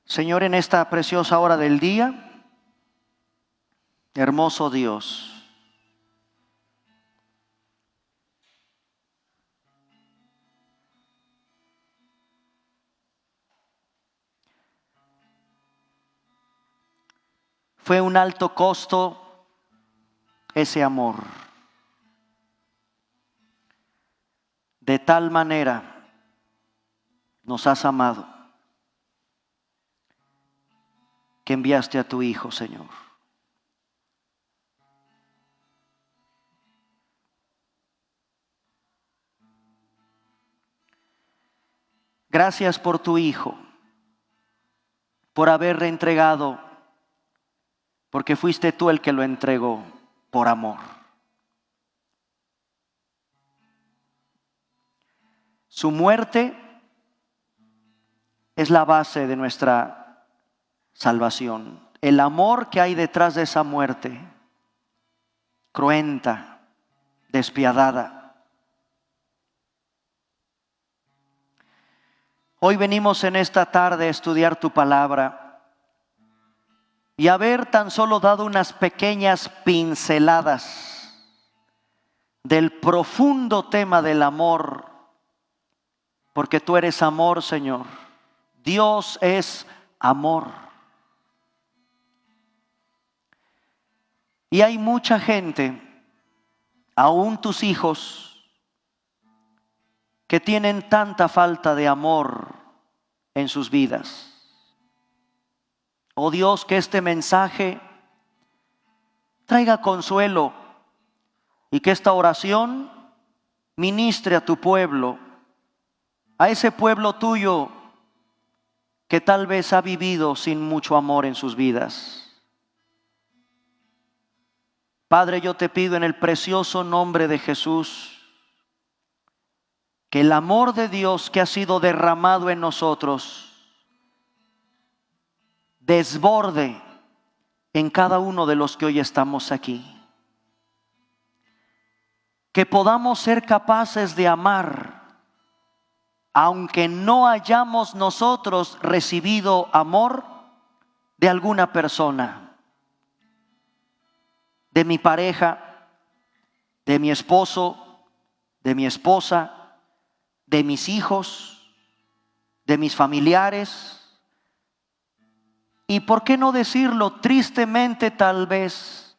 Señor, en esta preciosa hora del día, hermoso Dios, fue un alto costo ese amor. De tal manera nos has amado que enviaste a tu Hijo, Señor. Gracias por tu Hijo, por haber reentregado, porque fuiste tú el que lo entregó por amor. Su muerte es la base de nuestra salvación. El amor que hay detrás de esa muerte, cruenta, despiadada. Hoy venimos en esta tarde a estudiar tu palabra y haber tan solo dado unas pequeñas pinceladas del profundo tema del amor, porque tú eres amor, Señor. Dios es amor. Y hay mucha gente, aún tus hijos, que tienen tanta falta de amor en sus vidas. Oh Dios, que este mensaje traiga consuelo y que esta oración ministre a tu pueblo, a ese pueblo tuyo que tal vez ha vivido sin mucho amor en sus vidas. Padre, yo te pido en el precioso nombre de Jesús que el amor de Dios que ha sido derramado en nosotros desborde en cada uno de los que hoy estamos aquí. Que podamos ser capaces de amar, aunque no hayamos nosotros recibido amor de alguna persona. De mi pareja, de mi esposo, de mi esposa, de mis hijos, de mis familiares. Y por qué no decirlo, tristemente tal vez,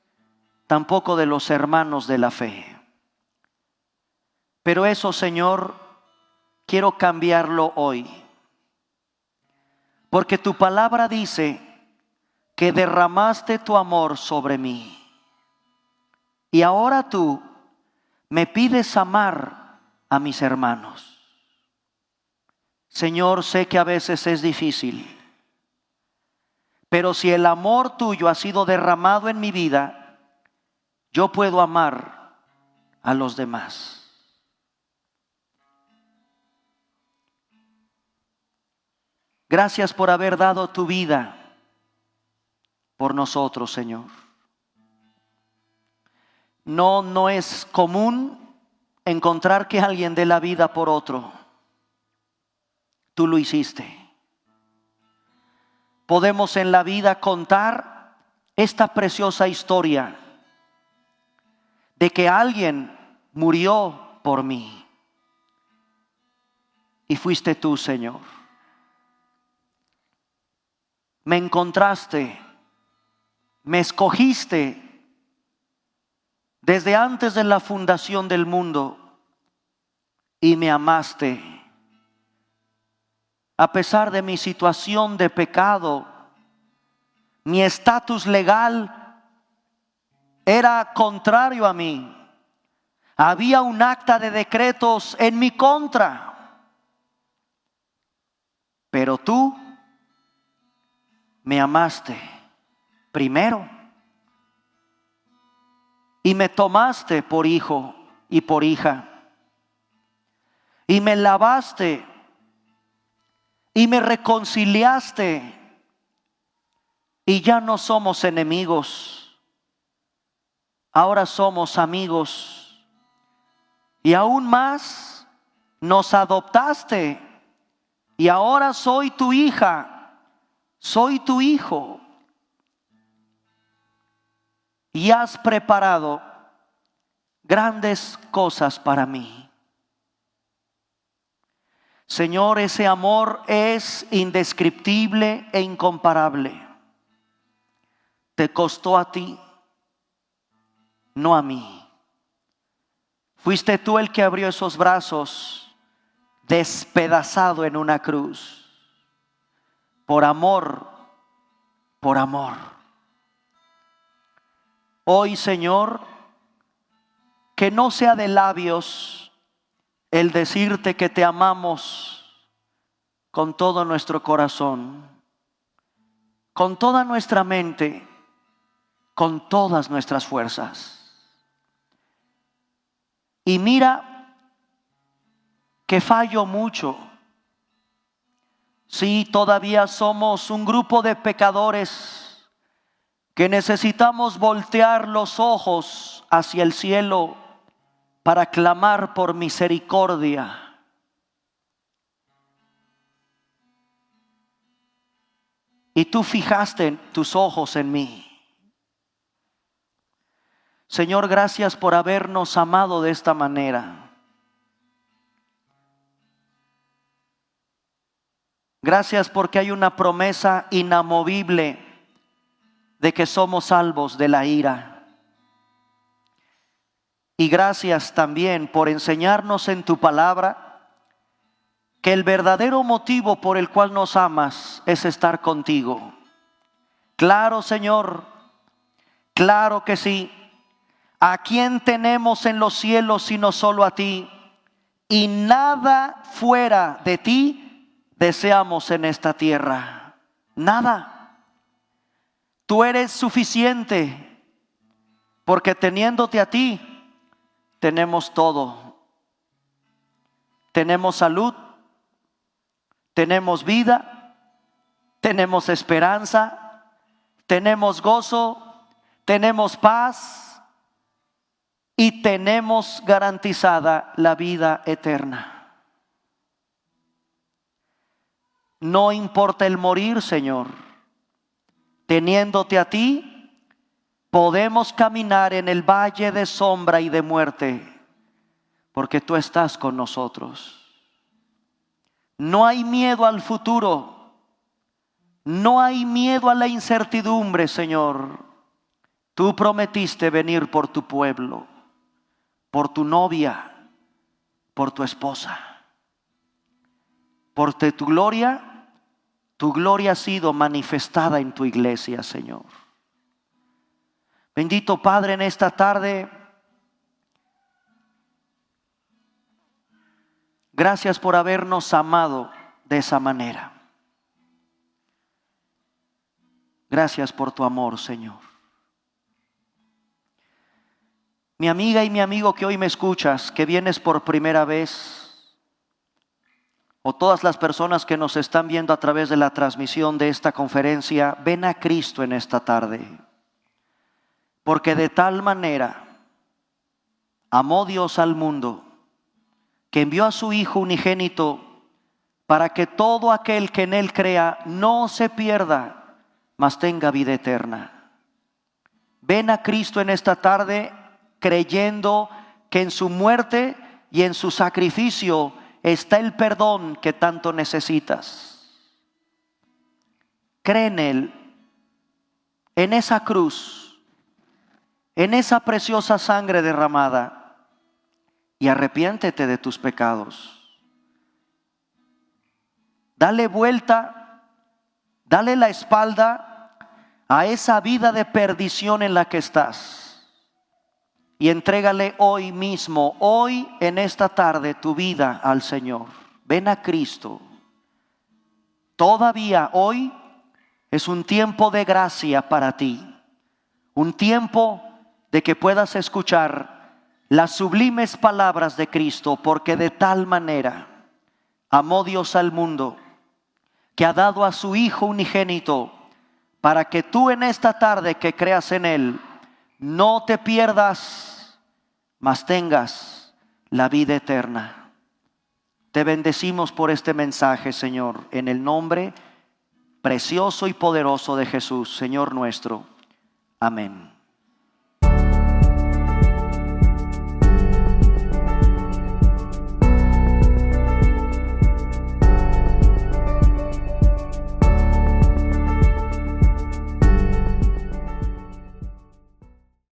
tampoco de los hermanos de la fe. Pero eso, Señor, quiero cambiarlo hoy. Porque tu palabra dice que derramaste tu amor sobre mí. Y ahora tú me pides amar a mis hermanos. Señor, sé que a veces es difícil, Pero si el amor tuyo ha sido derramado en mi vida, yo puedo amar a los demás. Gracias por haber dado tu vida por nosotros, Señor. No es común encontrar que alguien dé la vida por otro. Tú lo hiciste. Podemos en la vida contar esta preciosa historia de que alguien murió por mí. Y fuiste tú, Señor. Me encontraste, me escogiste desde antes de la fundación del mundo y me amaste. A pesar de mi situación de pecado, mi estatus legal era contrario a mí. Había un acta de decretos en mi contra. Pero tú me amaste primero y me tomaste por hijo y por hija y me lavaste y me reconciliaste y ya no somos enemigos, ahora somos amigos y aún más nos adoptaste y ahora soy tu hija. Soy tu hijo y has preparado grandes cosas para mí. Señor, ese amor es indescriptible e incomparable. Te costó a ti, no a mí. Fuiste tú el que abrió esos brazos, despedazado en una cruz. Por amor, por amor. Hoy, Señor, que no sea de labios el decirte que te amamos con todo nuestro corazón, con toda nuestra mente, con todas nuestras fuerzas. Y mira que fallo mucho. Sí, todavía somos un grupo de pecadores que necesitamos voltear los ojos hacia el cielo para clamar por misericordia. Y tú fijaste tus ojos en mí. Señor, gracias por habernos amado de esta manera. Gracias porque hay una promesa inamovible de que somos salvos de la ira. Y gracias también por enseñarnos en tu palabra que el verdadero motivo por el cual nos amas es estar contigo. Claro, Señor, claro que sí. ¿A quién tenemos en los cielos sino solo a ti? Y nada fuera de ti deseamos en esta tierra. Nada. Tú eres suficiente, porque teniéndote a ti, tenemos todo. Tenemos salud, tenemos vida, tenemos esperanza, tenemos gozo, tenemos paz y tenemos garantizada la vida eterna. No importa el morir, Señor. Teniéndote a ti, podemos caminar en el valle de sombra y de muerte, porque tú estás con nosotros. No hay miedo al futuro. No hay miedo a la incertidumbre, Señor. Tú prometiste venir por tu pueblo, por tu novia, por tu esposa. Por tu gloria ha sido manifestada en tu iglesia, Señor. Bendito Padre, en esta tarde, gracias por habernos amado de esa manera. Gracias por tu amor, Señor. Mi amiga y mi amigo que hoy me escuchas, que vienes por primera vez, o todas las personas que nos están viendo a través de la transmisión de esta conferencia, ven a Cristo en esta tarde. Porque de tal manera amó Dios al mundo, que envió a su Hijo unigénito, para que todo aquel que en Él crea no se pierda, mas tenga vida eterna. Ven a Cristo en esta tarde creyendo que en su muerte y en su sacrificio está el perdón que tanto necesitas. Cree en Él, en esa cruz, en esa preciosa sangre derramada, y arrepiéntete de tus pecados. Dale vuelta, dale la espalda a esa vida de perdición en la que estás. Y entrégale hoy mismo, hoy en esta tarde, tu vida al Señor. Ven a Cristo. Todavía hoy es un tiempo de gracia para ti. Un tiempo de que puedas escuchar las sublimes palabras de Cristo, porque de tal manera amó Dios al mundo, que ha dado a su Hijo unigénito, para que tú en esta tarde que creas en Él, no te pierdas, mas tengas la vida eterna. Te bendecimos por este mensaje, Señor, en el nombre precioso y poderoso de Jesús, Señor nuestro. Amén.